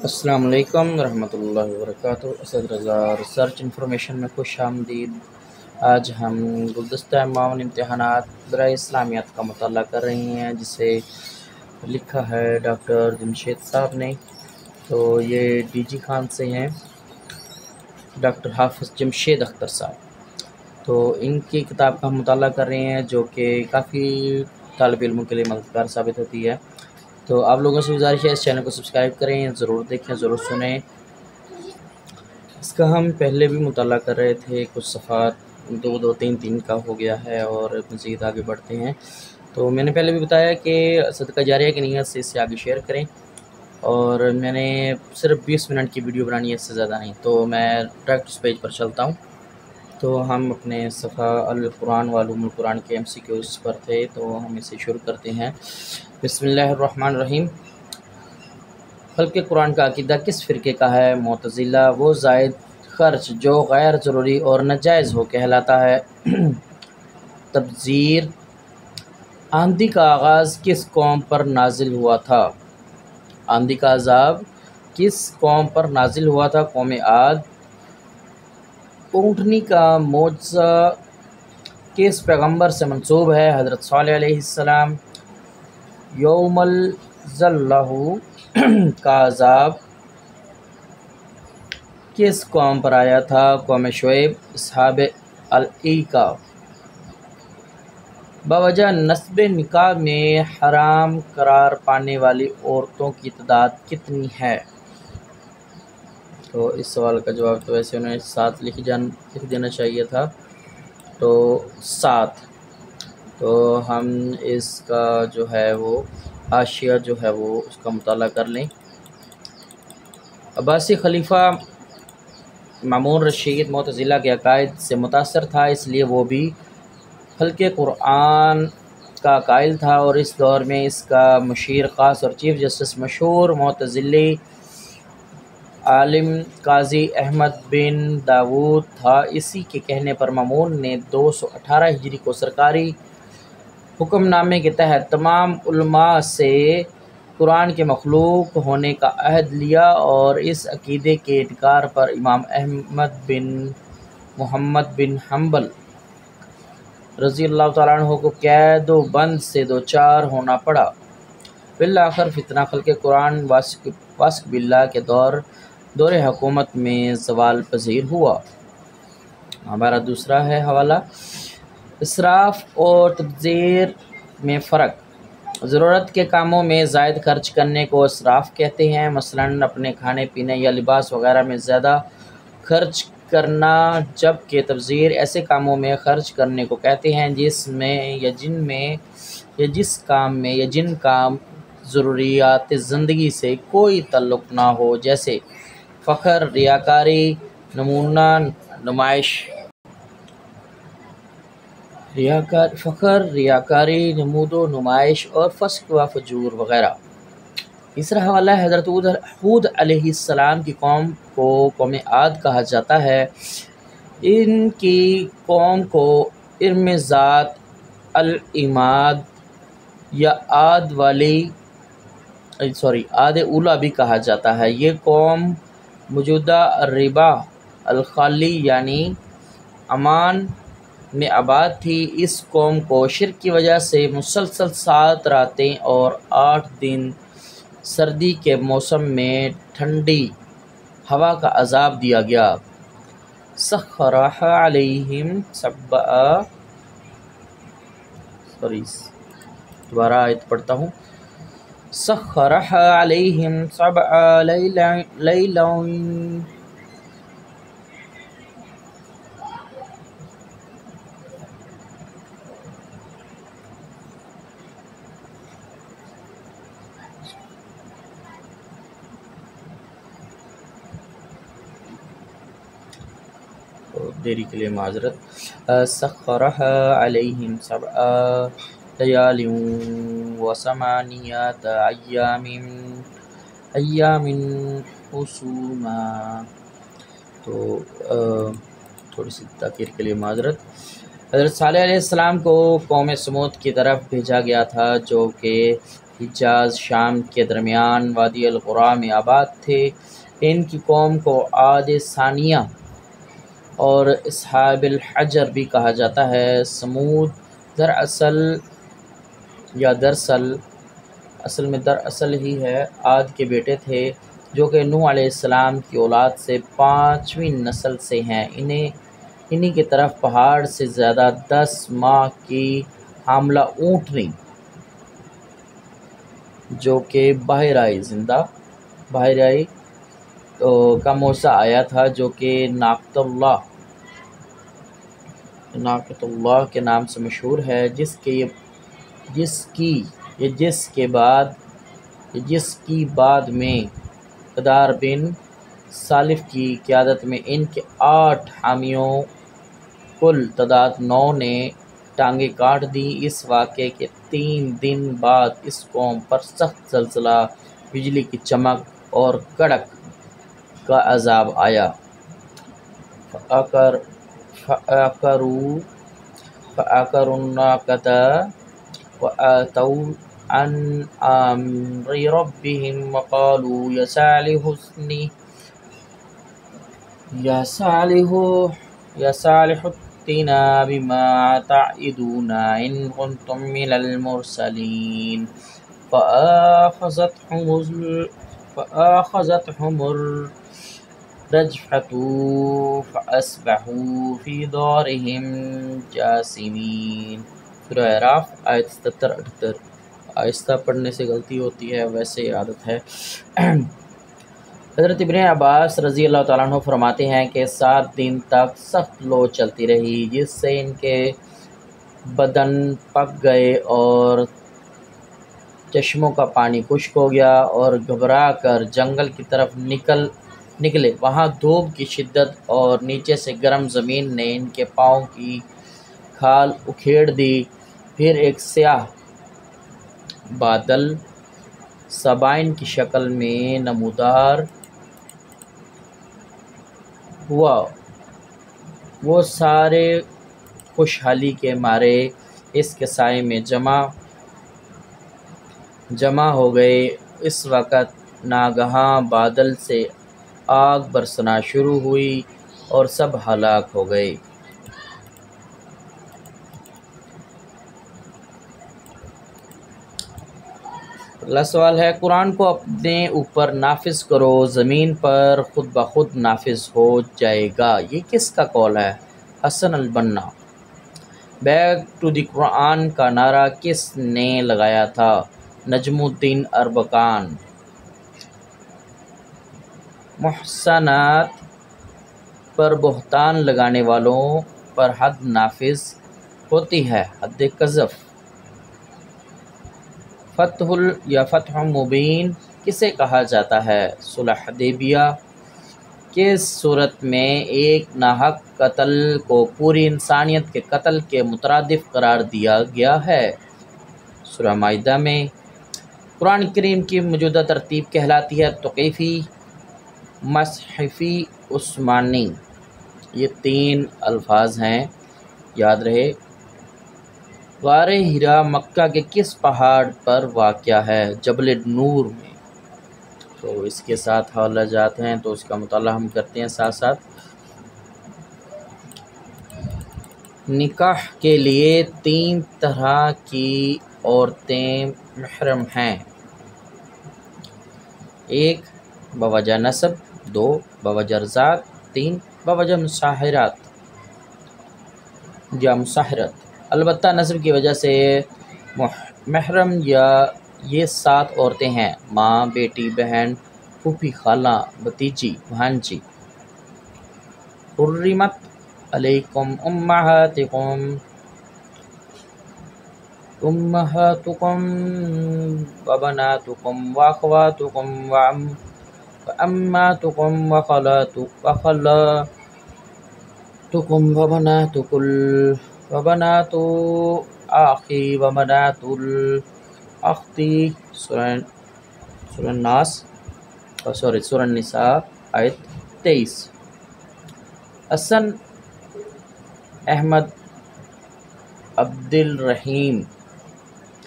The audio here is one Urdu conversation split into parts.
السلام علیکم ورحمۃ اللہ وبرکاتہ۔ اسد رضا ریسرچ انفارمیشن میں خوش آمدید۔ آج ہم گلدستہ معاون امتحانات برائے اسلامیات کا مطالعہ کر رہے ہیں، جسے لکھا ہے ڈاکٹر جمشید صاحب نے۔ تو یہ ڈی جی خان سے ہیں، ڈاکٹر حافظ جمشید اختر صاحب۔ تو ان کی کتاب کا ہم مطالعہ کر رہے ہیں، جو کہ کافی طالب علموں کے لیے مددگار ثابت ہوتی ہے۔ تو آپ لوگوں سے گزارش ہے اس چینل کو سبسکرائب کریں، ضرور دیکھیں، ضرور سنیں۔ اس کا ہم پہلے بھی مطالعہ کر رہے تھے، کچھ صفحات دو تین کا ہو گیا ہے اور مزید آگے بڑھتے ہیں۔ تو میں نے پہلے بھی بتایا کہ صدقہ جاریہ کی نیت سے اسے آگے شیئر کریں، اور میں نے صرف 20 منٹ کی ویڈیو بنانی ہے، اس سے زیادہ نہیں۔ تو میں ڈائریکٹ اس پیج پر چلتا ہوں۔ تو ہم اپنے صفحہ القرآن وعلوم القرآن کے MCQs پر تھے، تو ہم اسے شروع کرتے ہیں۔ بسم اللہ الرحمن الرحیم۔ خلق قرآن کا عقیدہ کس فرقے کا ہے؟ معتزلہ۔ وہ زائد خرچ جو غیر ضروری اور ناجائز ہو کہلاتا ہے۔ تبذیر۔ آندھی کا آغاز کس قوم پر نازل ہوا تھا؟ آندھی کا عذاب کس قوم پر نازل ہوا تھا؟ قوم عاد۔ اونٹنی کا معجزہ کس پیغمبر سے منسوب ہے؟ حضرت صالح علیہ السلام۔ یوم الظلہ کا عذاب کس قوم پر آیا تھا؟ قوم شعیب۔ اصحاب الایکہ۔ بوجہ نصب نکاح میں حرام قرار پانے والی عورتوں کی تعداد کتنی ہے؟ تو اس سوال کا جواب تو ویسے انہیں 7 لکھ دینا چاہیے تھا، تو 7۔ تو ہم اس کا جو ہے وہ حاشیہ جو ہے وہ اس کا مطالعہ کر لیں۔ عباسی خلیفہ مامون رشید معتزلہ کے عقائد سے متاثر تھا، اس لیے وہ بھی خلق قرآن کا قائل تھا، اور اس دور میں اس کا مشیر خاص اور چیف جسٹس مشہور معتزلی عالم قاضی احمد بن داود تھا۔ اسی کے کہنے پر مامون نے 218 ہجری کو سرکاری حکم نامے کے تحت تمام علماء سے قرآن کے مخلوق ہونے کا عہد لیا، اور اس عقیدے کے انکار پر امام احمد بن محمد بن حنبل رضی اللہ تعالیٰ عنہ کو قید و بند سے دوچار ہونا پڑا۔ بالآخر فتنہ خلق قرآن واسق باللہ کے دور حکومت میں زوال پذیر ہوا۔ ہمارا دوسرا ہے حوالہ، اسراف اور تبذیر میں فرق۔ ضرورت کے کاموں میں زائد خرچ کرنے کو اسراف کہتے ہیں، مثلاً اپنے کھانے پینے یا لباس وغیرہ میں زیادہ خرچ کرنا، جبکہ تبذیر ایسے کاموں میں خرچ کرنے کو کہتے ہیں جن کام ضروریات زندگی سے کوئی تعلق نہ ہو، جیسے فخر، ریاکاری، نمود و نمائش اور فسق و فجور وغیرہ۔ تیسرا حوالہ ہے، حضرت ہود علیہ السلام کی قوم کو قوم عاد کہا جاتا ہے۔ ان کی قوم کو ارم ذات العماد یا عاد اولی بھی کہا جاتا ہے۔ یہ قوم موجودہ الربا الخالی یعنی عمان میں آباد تھی۔ اس قوم کو شرک کی وجہ سے مسلسل 7 راتیں اور 8 دن سردی کے موسم میں ٹھنڈی ہوا کا عذاب دیا گیا۔ سخرها علیہم دوبارہ آیت پڑھتا ہوں۔ سخرها علیہم 7 لیلا دیری کے لیے معذرت۔ سخرها علیہم 7 لیال و8 ایام حسوما۔ تو تھوڑی سی تاخیر کے لیے معذرت۔ حضرت صالح علیہ السلام کو قوم سمود کی طرف بھیجا گیا تھا، جو کہ حجاز شام کے درمیان وادی القرا میں آباد تھے۔ ان کی قوم کو عاد ثانیہ اور اصحاب الحجر بھی کہا جاتا ہے۔ سمود دراصل ہی ہے عاد کے بیٹے تھے، جو کہ نوح علیہ السلام کی اولاد سے 5ویں نسل سے ہیں۔ انہی کی طرف پہاڑ سے زیادہ 10 ماہ کی حاملہ اونٹنی جو کہ بحیرائی کا موسیٰ آیا تھا، جو کہ ناقۃ اللہ کے نام سے مشہور ہے، جس کی بعد میں قدار بن سالف کی قیادت میں ان کے 8 حامیوں کل تعداد 9 نے ٹانگیں کاٹ دیں۔ اس واقعے کے 3 دن بعد اس قوم پر سخت زلزلہ، بجلی کی چمک اور کڑک کا عذاب آیا۔ فَعَقَرُوا النَّاقَةَ وَعَتَوْا عَنْ أَمْرِ رَبِّهِمْ وَقَالُوا يَا صَالِحُ ائْتِنَا بِمَا تَعِدُنَا إِن كُنتَ مِنَ الْمُرْسَلِينَ فَأَخَذَتْهُمُ الرَّجْفَةُ فَأَصْبَحُوا فِي دَارِهِمْ جَاثِمِينَ۔ سورہ اعراف آیت 77-78۔ آہستہ پڑھنے سے غلطی ہوتی ہے، ویسے عادت ہے۔ حضرت ابن عباس رضی اللہ تعالیٰ عنہ فرماتے ہیں کہ 7 دن تک سخت لو چلتی رہی، جس سے ان کے بدن پک گئے اور چشموں کا پانی خشک ہو گیا، اور گھبرا کر جنگل کی طرف نکلے۔ وہاں دھوپ کی شدت اور نیچے سے گرم زمین نے ان کے پاؤں کی کھال اکھیڑ دی۔ پھر ایک سیاہ بادل سبائن کی شکل میں نمودار ہوا، وہ سارے خوشحالی کے مارے اس کے سائے میں جمع ہو گئے۔ اس وقت ناگہاں بادل سے آگ برسنا شروع ہوئی اور سب ہلاک ہو گئے۔ اگلا سوال ہے، قرآن کو اپنے اوپر نافذ کرو، زمین پر خود بخود نافذ ہو جائے گا، یہ کس کا قول ہے؟ حسن البنا۔ بیک ٹو دی قرآن کا نعرہ کس نے لگایا تھا؟ نجم الدین اربکان۔ محسنات پر بہتان لگانے والوں پر حد نافذ ہوتی ہے، حد قذف۔ فتح مبین کسے کہا جاتا ہے؟ صلح حدیبیہ۔ کس صورت میں ایک ناحق قتل کو پوری انسانیت کے قتل کے مترادف قرار دیا گیا ہے؟ سورہ مائدہ میں۔ قرآن کریم کی موجودہ ترتیب کہلاتی ہے توقیفی، مصحفی، عثمانی۔ یہ 3 الفاظ ہیں، یاد رہے۔ غار حرا مکہ کے کس پہاڑ پر واقع ہے؟ جبل نور میں۔ تو اس کے ساتھ حوالہ جات ہیں، تو اس کا مطالعہ ہم کرتے ہیں ساتھ ساتھ۔ نکاح کے لیے 3 طرح کی عورتیں محرم ہیں: 1 بوجہ نسب، 2 بوجہ رضاعت، 3 بوجہ مساہرت۔ البتہ نسب کی وجہ سے محرم یہ 7 عورتیں ہیں: ماں، بیٹی، بہن، پھوپھی، خالہ، بھتیجی، بھانجی۔ حرمت علیکم امہاتکم وبناتکم واخواتکم وعماتکم وخالاتکم وبنات اخی وبنات الاختی۔ سورہ النساء آیت 23۔ حسن احمد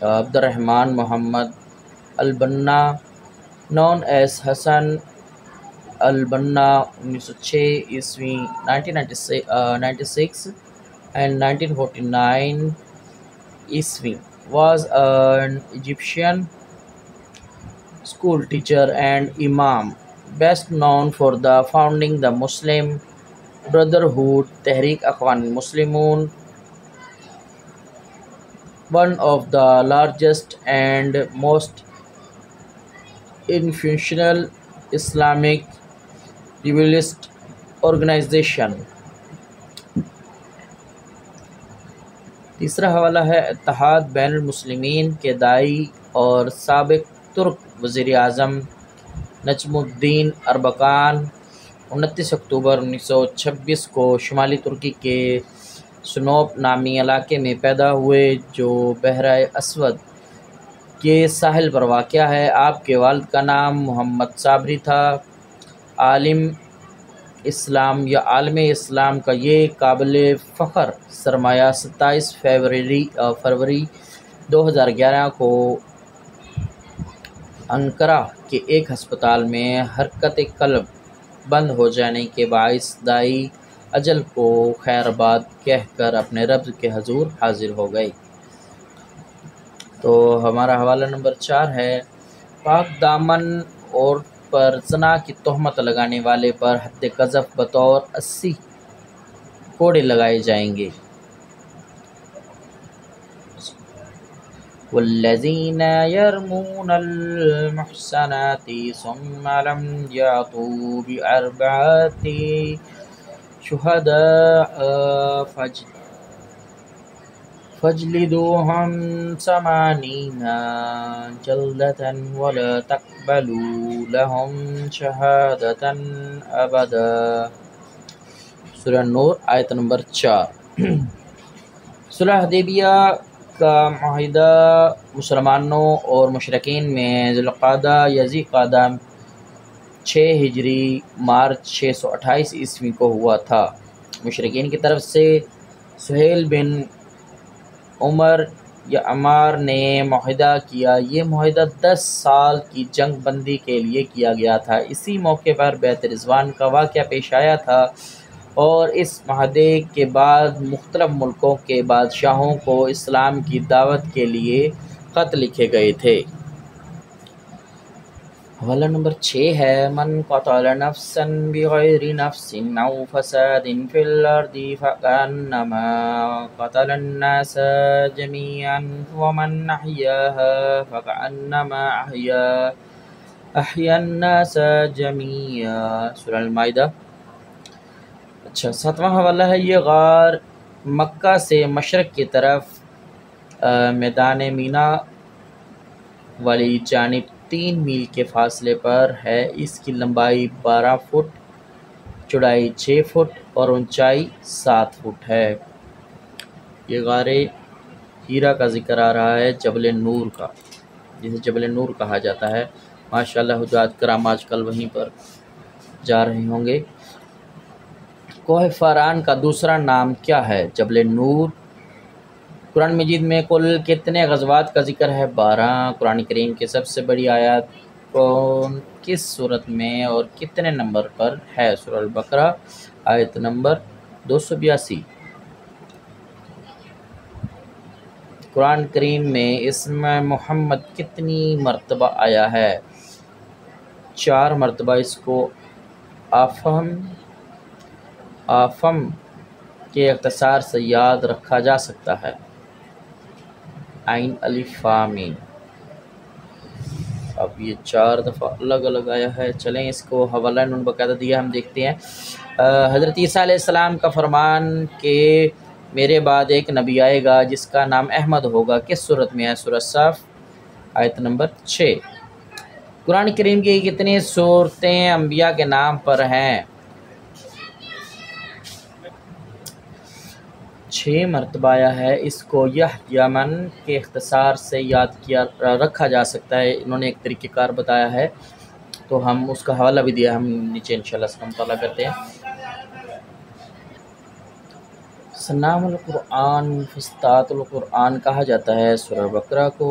عبدالرحمن محمد البنا known as حسن البنا 1906 عیسوی 1996 and 1949 عیسوی was an Egyptian school teacher and imam, best known for the founding the Muslim Brotherhood Tehreek Akhwan Muslimun, one of the largest and most influential Islamic revivalist organization. تیسرا حوالہ ہے اتحاد بین المسلمین کے داعی اور سابق ترک وزیر اعظم نجم الدین اربکان 29 اکتوبر 1926 کو شمالی ترکی کے سنوپ نامی علاقے میں پیدا ہوئے جو بحرہ اسود کے ساحل پر واقع ہے۔ آپ کے والد کا نام محمد صابری تھا۔ عالم اسلام یا عالم اسلام کا یہ قابل فخر سرمایہ 27 فروری 2011 کو انقرہ کے ایک ہسپتال میں حرکت قلب بند ہو جانے کے باعث دائی اجل کو خیر آباد کہہ کر اپنے رب کے حضور حاضر ہو گئے۔ تو ہمارا حوالہ نمبر 4 ہے پاک دامن اور پر زنا کی تہمت لگانے والے پر حد قذف بطور 80 کوڑے لگائے جائیں گے۔ والذین یرمون المحصنات ثم لم یأتوا بأربعة شہداء فاجلدوهم 80 جلدة ولا تقبلوا لهم شہادة ابدا۔ سورہ نور آیت نمبر 4۔ صلح حدیبیہ کا معاہدہ مسلمانوں اور مشرکین میں ذوالقعدہ یا ذی قعدہ 6 ہجری مارچ 628 عیسوی کو ہوا تھا۔ مشرکین کی طرف سے سہیل بن عمر یا عمار نے معاہدہ کیا۔ یہ معاہدہ 10 سال کی جنگ بندی کے لیے کیا گیا تھا۔ اسی موقع پر بیعت رضوان کا واقعہ پیش آیا تھا اور اس معاہدے کے بعد مختلف ملکوں کے بادشاہوں کو اسلام کی دعوت کے لیے خط لکھے گئے تھے۔ حوالہ نمبر 6 ہے من قتل نفسا بغیر نفس او فساد فی الارض فکأنما قتل الناس جميعا ومن احیاها فکأنما احیا الناس جميعا۔ سورہ المائدہ۔ اچھا 7واں حوالہ ہے یہ غار مکہ سے مشرق کی طرف میدان مینا والی جانب 3 میل کے فاصلے پر ہے۔ اس کی لمبائی 12 فٹ، چوڑائی 6 فٹ اور اونچائی 7 فٹ ہے۔ یہ غار ہیرا کا ذکر آ رہا ہے، جبل نور کا، جسے جبل نور کہا جاتا ہے۔ ماشاءاللہ حجاج کرام آج کل وہیں پر جا رہے ہوں گے۔ کوہ فاران کا دوسرا نام کیا ہے؟ جبل نور۔ قرآن مجید میں کل کتنے غزوات کا ذکر ہے؟ 12۔ قرآن کریم کی سب سے بڑی آیات کس سورت میں اور کتنے نمبر پر ہے؟ سورہ البقرہ آیت نمبر 282۔ قرآن کریم میں اسم محمد کتنی مرتبہ آیا ہے؟ 4 مرتبہ۔ اس کو آفم کے اختصار سے یاد رکھا جا سکتا ہے، عین الف فا میم۔ اب یہ 4 دفعہ الگ الگ آیا ہے۔ چلیں اس کو حوالہ انہوں نے باقاعدہ دیا، ہم دیکھتے ہیں۔ حضرت عیسیٰ علیہ السلام کا فرمان کہ میرے بعد ایک نبی آئے گا جس کا نام احمد ہوگا، کس صورت میں ہے؟ سورہ صف آیت نمبر 6۔ قرآن کریم کی کتنی صورتیں انبیاء کے نام پر ہیں؟ 6 مرتبہ آیا ہے۔ اس کو یمن کے اختصار سے یاد رکھا جا سکتا ہے، انہوں نے ایک طریقہ کار بتایا ہے، تو ہم اس کا حوالہ بھی دیا، ہم نیچے انشاءاللہ اس کا مطالعہ کرتے ہیں۔ سنام القرآن، فستات القرآن کہا جاتا ہے سورہ بقرہ کو۔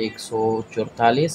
144,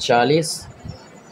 40,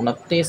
29,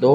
2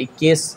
21।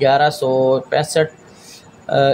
1165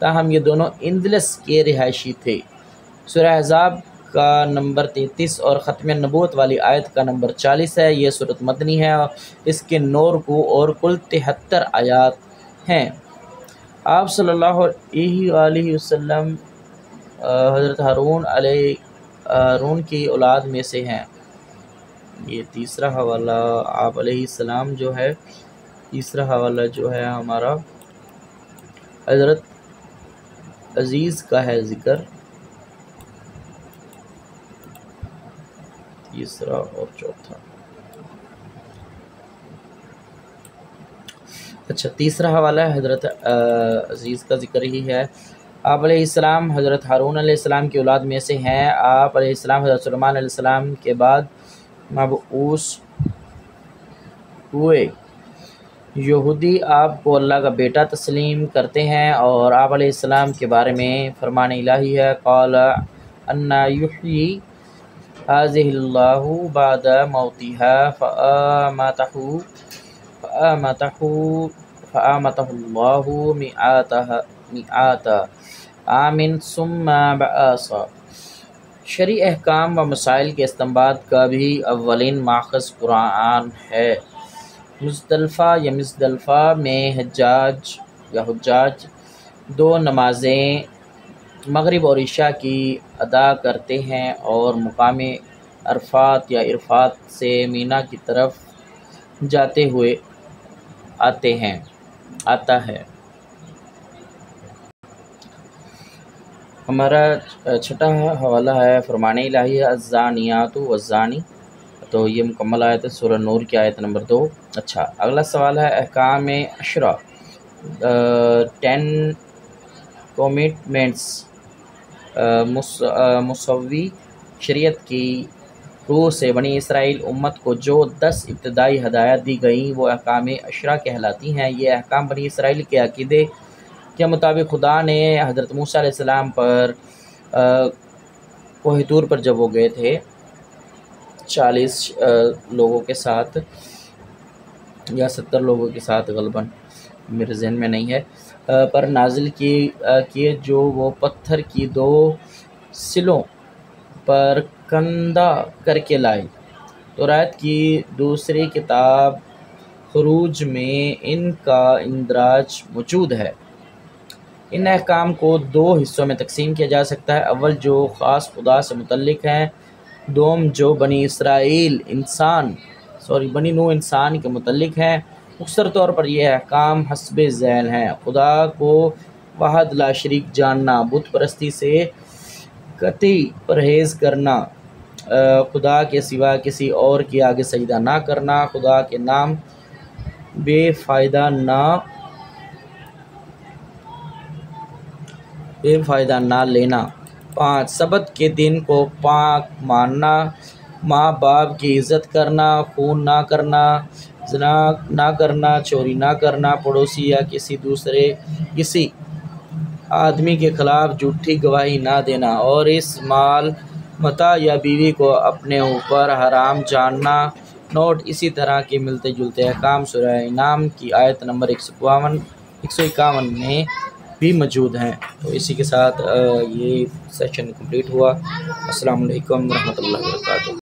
تاہم یہ دونوں اندلس کے رہائشی تھے۔ سورہ احزاب کا نمبر 33 اور ختم نبوت والی آیت کا نمبر 40 ہے۔ یہ سورۃ مدنی ہے اور اس کے 9 رکوع اور کل 73 آیات ہیں۔ آپ صلی اللہ علیہ وآلہ وسلم حضرت ہارون کی اولاد میں سے ہیں۔ یہ تیسرا حوالہ آپ علیہ السلام جو ہے، تیسرا حوالہ جو ہے ہمارا حضرت عزیز کا ہے ذکر، تیسرا اور چوتھا۔ اچھا، تیسرا حوالہ حضرت عزیز کا ذکر ہی ہے۔ آپ علیہ السلام حضرت ہارون علیہ السلام کی اولاد میں سے ہیں۔ آپ علیہ السلام حضرت سلیمان علیہ السلام کے بعد مبعوث ہوئے۔ یہودی آپ کو اللہ کا بیٹا تسلیم کرتے ہیں اور آپ علیہ السلام کے بارے میں فرمان الہی ہے، قال انا یحیی هذه اللہ بعد موتها فآمته اللہ مئات عام ثم بعثہ۔ شرعی احکام و مسائل کے استنباط کا بھی اولین ماخذ قرآن ہے۔ مزدلفہ میں حجاج 2 نمازیں مغرب اور عشاء کی ادا کرتے ہیں اور مقام عرفات یا عرفات سے مینا کی طرف جاتے ہوئے آتا ہے۔ ہمارا چھٹا حوالہ ہے فرمان الہی الزانیات والزانی، تو یہ مکمل آیت ہے سورہ نور کی آیت نمبر 2۔ اچھا، اگلا سوال ہے احکام عشرہ 10 کمٹمنٹس مسوی شریعت کی روح سے بنی اسرائیل امت کو جو 10 ابتدائی ہدایات دی گئیں وہ احکام عشرہ کہلاتی ہیں۔ یہ احکام بنی اسرائیل کے عقیدے کے مطابق خدا نے حضرت موسیٰ علیہ السلام پر کوہ طور پر جب وہ گئے تھے 40 لوگوں کے ساتھ یا 70 لوگوں کے ساتھ، غالباً میرے ذہن میں نہیں ہے، پر نازل کیے جو وہ پتھر کی 2 سلوں پر کندہ کر کے لائے۔ توراۃ کی دوسری کتاب خروج میں ان کا اندراج موجود ہے۔ ان احکام کو 2 حصوں میں تقسیم کیا جا سکتا ہے، اول جو خاص خدا سے متعلق ہیں، دوم جو بنی نوح انسان کے متعلق ہیں۔ مختصر طور پر یہ احکام حسب ذیل ہیں: خدا کو واحد لا شریک جاننا، بت پرستی سے قطعی پرہیز کرنا، خدا کے سوا کسی اور کے آگے سجدہ نہ کرنا، خدا کے نام بے فائدہ نہ لینا۔ 5 سبت کے دن کو پاک ماننا، ماں باپ کی عزت کرنا، خون نہ کرنا، زنا نہ کرنا، چوری نہ کرنا، پڑوسی یا کسی آدمی کے خلاف جھوٹی گواہی نہ دینا، اور اس مال متاع یا بیوی کو اپنے اوپر حرام جاننا۔ نوٹ: اسی طرح کے ملتے جلتے احکام سورہ انعام کی آیت نمبر 151 میں بھی موجود ہیں۔ تو اسی کے ساتھ یہ سیشن کمپلیٹ ہوا۔ السلام علیکم ورحمۃ اللہ وبرکاتہ۔